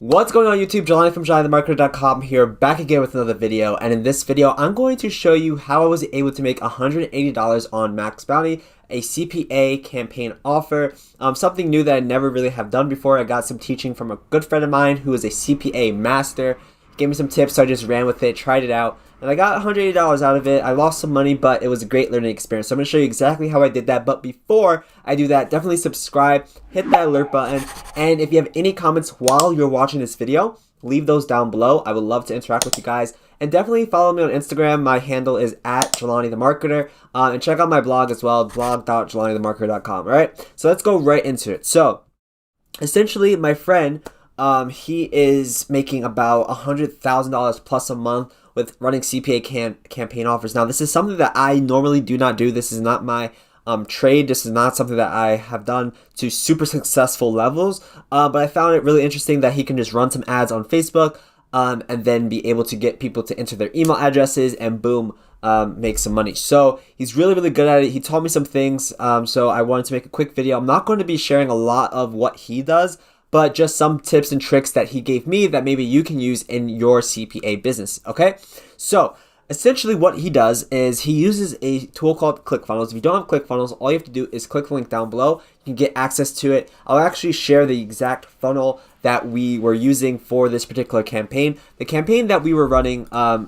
What's going on YouTube? Jelani from JelaniTheMarketer.com here, back again with another video. And in this video, I'm going to show you how I was able to make $180 on Maxbounty, a CPA campaign offer. Something new that I never really have done before. I got some teaching from a good friend of mine who is a CPA master. He gave me some tips, so I just ran with it, tried it out, and I got $180 out of it. I lost some money, but it was a great learning experience. So I'm going to show you exactly how I did that. But before I do that, definitely subscribe, hit that alert button, and if you have any comments while you're watching this video, leave those down below. I would love to interact with you guys. And definitely follow me on Instagram. My handle is @JelaniTheMarketer. And check out my blog as well, blog.JelaniTheMarketer.com. All right, so let's go right into it. So essentially, my friend, he is making about $100,000 plus a month with running CPA campaign offers. Now, this is something that I normally do not do. This is not my trade. This is not something that I have done to super successful levels, but I found it really interesting that he can just run some ads on Facebook and then be able to get people to enter their email addresses and boom, make some money. So he's really, really good at it. He taught me some things, so I wanted to make a quick video. I'm not going to be sharing a lot of what he does, but just some tips and tricks that he gave me that maybe you can use in your CPA business, okay? So essentially what he does is he uses a tool called ClickFunnels. If you don't have ClickFunnels, all you have to do is click the link down below. You can get access to it. I'll actually share the exact funnel that we were using for this particular campaign. The campaign that we were running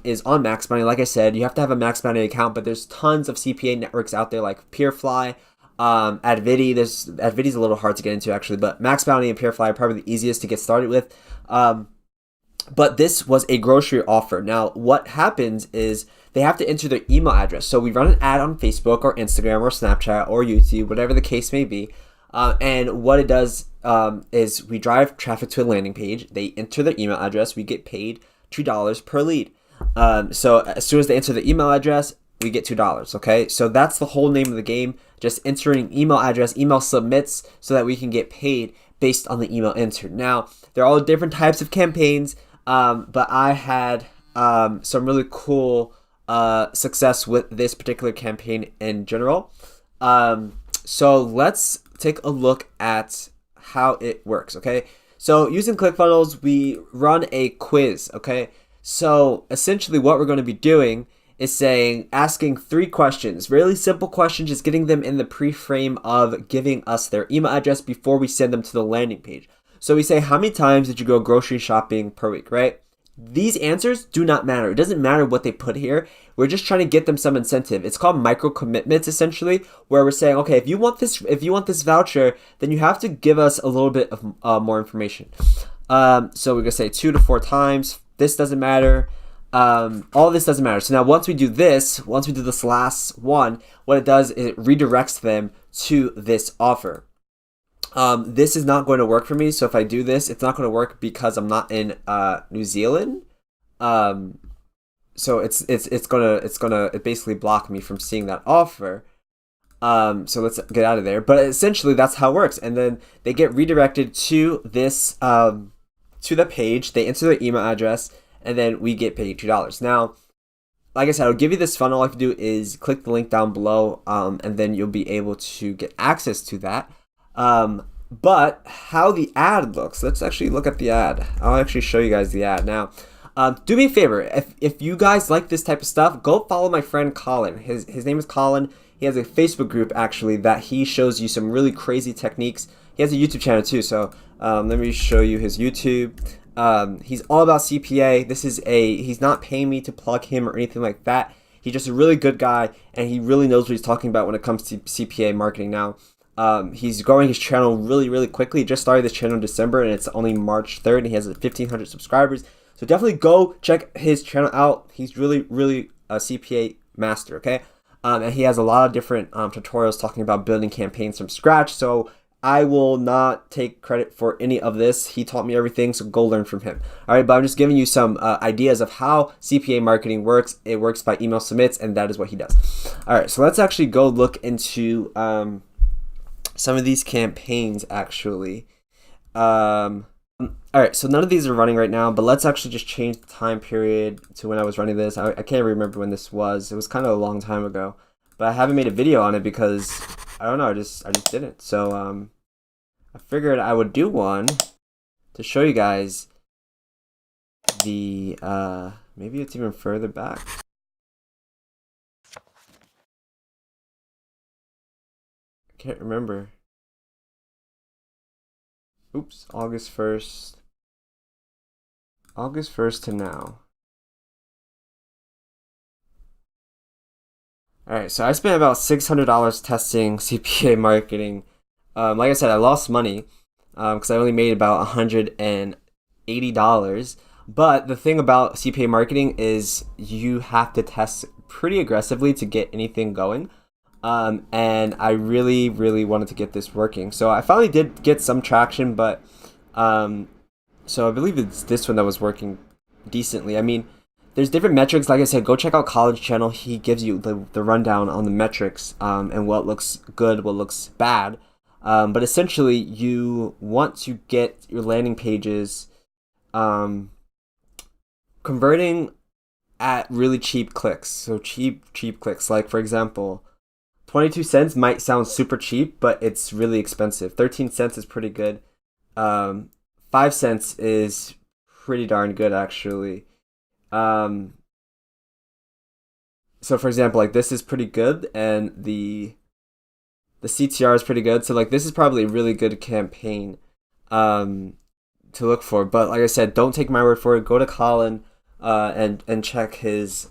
is on Maxbounty. Like I said, you have to have a Maxbounty account, but there's tons of CPA networks out there like Peerfly, Advidi. Advidi's a little hard to get into actually, but Maxbounty and Peerfly are probably the easiest to get started with. But this was a grocery offer. Now, what happens is they have to enter their email address. So we run an ad on Facebook or Instagram or Snapchat or YouTube, whatever the case may be. And what it does is we drive traffic to a landing page. They enter their email address. We get paid $2 per lead. So as soon as they enter the email address, we get $2, okay? So that's the whole name of the game, just entering email address, email submits, so that we can get paid based on the email entered. Now, there are all different types of campaigns, but I had some really cool success with this particular campaign in general. So let's take a look at how it works, okay? So using ClickFunnels, we run a quiz, okay? So essentially what we're going to be doing is asking 3 questions, really simple questions, just getting them in the pre-frame of giving us their email address before we send them to the landing page. So we say, how many times did you go grocery shopping per week, right? These answers do not matter. It doesn't matter what they put here. We're just trying to get them some incentive. It's called micro commitments, essentially, where we're saying, okay, if you want this voucher, then you have to give us a little bit of more information. So we're gonna say 2 to 4 times. This doesn't matter. All this doesn't matter. So now once we do this last one, what it does is it redirects them to this offer. This is not going to work for me. So if I do this, it's not going to work because I'm not in New Zealand. So it's gonna basically block me from seeing that offer. So let's get out of there. But essentially that's how it works. And then they get redirected to this to the page. They enter their email address, and then we get paid $2. Now, like I said, I'll give you this funnel. All you have to do is click the link down below, and then you'll be able to get access to that. But how the ad looks, let's actually look at the ad. I'll actually show you guys the ad. Now, do me a favor. If you guys like this type of stuff, go follow my friend Colin. His name is Colin. He has a Facebook group, actually, that he shows you some really crazy techniques. He has a YouTube channel, too. So let me show you his YouTube. He's all about CPA. He's not paying me to plug him or anything like that. He's just a really good guy, and he really knows what he's talking about when it comes to CPA marketing. Now, he's growing his channel really, really quickly. He just started this channel in December, and it's only March 3rd, and he has 1,500 subscribers. So definitely go check his channel out. He's really, really a CPA master, okay? And he has a lot of different tutorials talking about building campaigns from scratch. So I will not take credit for any of this. He taught me everything, so go learn from him. All right, but I'm just giving you some ideas of how CPA marketing works. It works by email submits, and that is what he does. All right, so let's actually go look into some of these campaigns, actually. All right, so none of these are running right now, but let's actually just change the time period to when I was running this. I can't remember when this was. It was kind of a long time ago, but I haven't made a video on it because I don't know. I just didn't. So I figured I would do one to show you guys the maybe it's even further back. I can't remember. Oops, August 1st to now. Alright, so I spent about $600 testing CPA marketing. Like I said, I lost money because I only made about $180. But the thing about CPA marketing is you have to test pretty aggressively to get anything going. And I really, really wanted to get this working. So I finally did get some traction, but so I believe it's this one that was working decently. I mean, there's different metrics. Like I said, go check out Colin's channel. He gives you the rundown on the metrics and what looks good, what looks bad. But essentially, you want to get your landing pages converting at really cheap clicks. So cheap clicks. Like for example, 22 cents might sound super cheap, but it's really expensive. 13 cents is pretty good. 5 cents is pretty darn good actually. So for example, like this is pretty good, and the CTR is pretty good. So like this is probably a really good campaign to look for. But like I said, don't take my word for it. Go to Colin and check his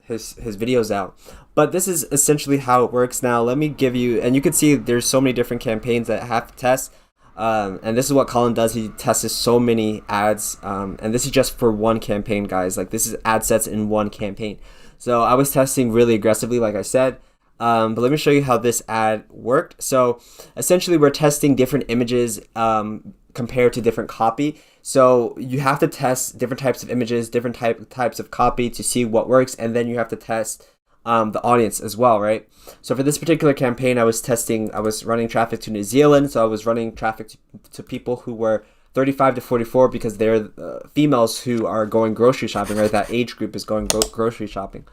videos out. But this is essentially how it works. Now let me give you, and you can see there's so many different campaigns that I have to test. And this is what Colin does. He tests so many ads, and this is just for one campaign, guys. Like this is ad sets in one campaign. So I was testing really aggressively, like I said. But let me show you how this ad worked. So essentially, we're testing different images compared to different copy. So you have to test different types of images, different types of copy to see what works, and then you have to test the audience as well, right? So for this particular campaign, I was running traffic to New Zealand. So I was running traffic to people who were 35 to 44 because they're females who are going grocery shopping, right? That age group is going grocery shopping.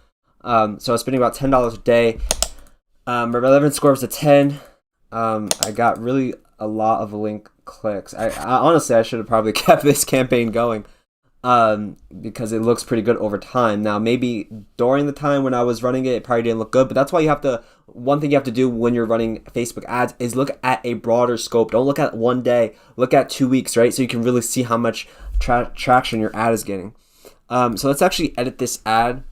So I was spending about $10 a day. My relevance score was a 10. I got really a lot of link clicks. I honestly, I should have probably kept this campaign going. Because it looks pretty good over time. Now, maybe during the time when I was running it, it probably didn't look good, but that's why one thing you have to do when you're running Facebook ads is look at a broader scope. Don't look at one day, look at 2 weeks, right? So you can really see how much traction your ad is getting. So let's actually edit this ad,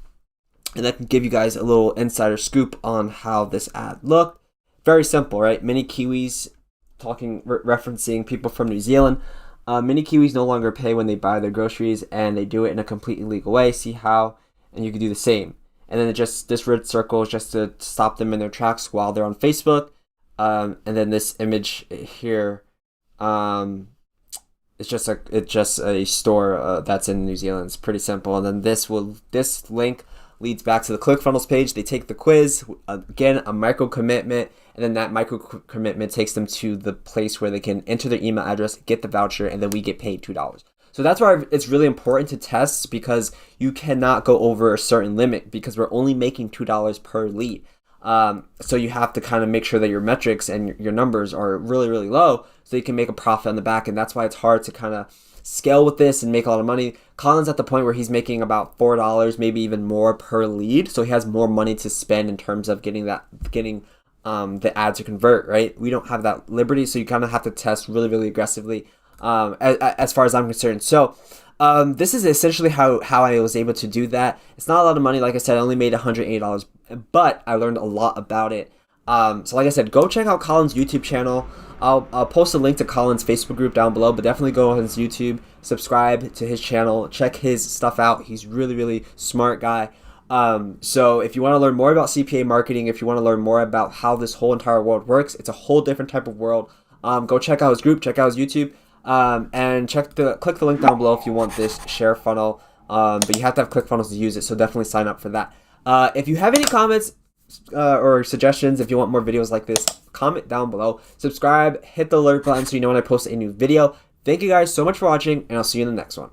and that can give you guys a little insider scoop on how this ad looked. Very simple, right? Mini Kiwis referencing people from New Zealand. Mini Kiwis no longer pay when they buy their groceries, and they do it in a completely legal way. See how? And you can do the same. And then this red circle is just to stop them in their tracks while they're on Facebook. And then this image here, it's just a store that's in New Zealand. It's pretty simple. And then this link leads back to the ClickFunnels page. They take the quiz, again, a micro commitment, and then that micro commitment takes them to the place where they can enter their email address, get the voucher, and then we get paid $2. So that's why it's really important to test, because you cannot go over a certain limit because we're only making $2 per lead. So you have to kind of make sure that your metrics and your numbers are really, really low so you can make a profit on the back. And that's why it's hard to kind of scale with this and make a lot of money. Colin's at the point where he's making about $4, maybe even more per lead. So he has more money to spend in terms of getting the ad to convert, right? We don't have that liberty. So you kind of have to test really, really aggressively as far as I'm concerned. So this is essentially how I was able to do that. It's not a lot of money. Like I said, I only made $180, but I learned a lot about it. So like I said, go check out Colin's YouTube channel. I'll post a link to Colin's Facebook group down below, but definitely go on his YouTube, subscribe to his channel, check his stuff out. He's really, really smart guy. So if you want to learn more about CPA marketing, if you want to learn more about how this whole entire world works, it's a whole different type of world. Go check out his group, check out his YouTube, and click the link down below if you want this share funnel. But you have to have ClickFunnels to use it, so definitely sign up for that. If you have any comments or suggestions, if you want more videos like this, comment down below, subscribe, hit the alert button so you know when I post a new video. Thank you guys so much for watching, and I'll see you in the next one.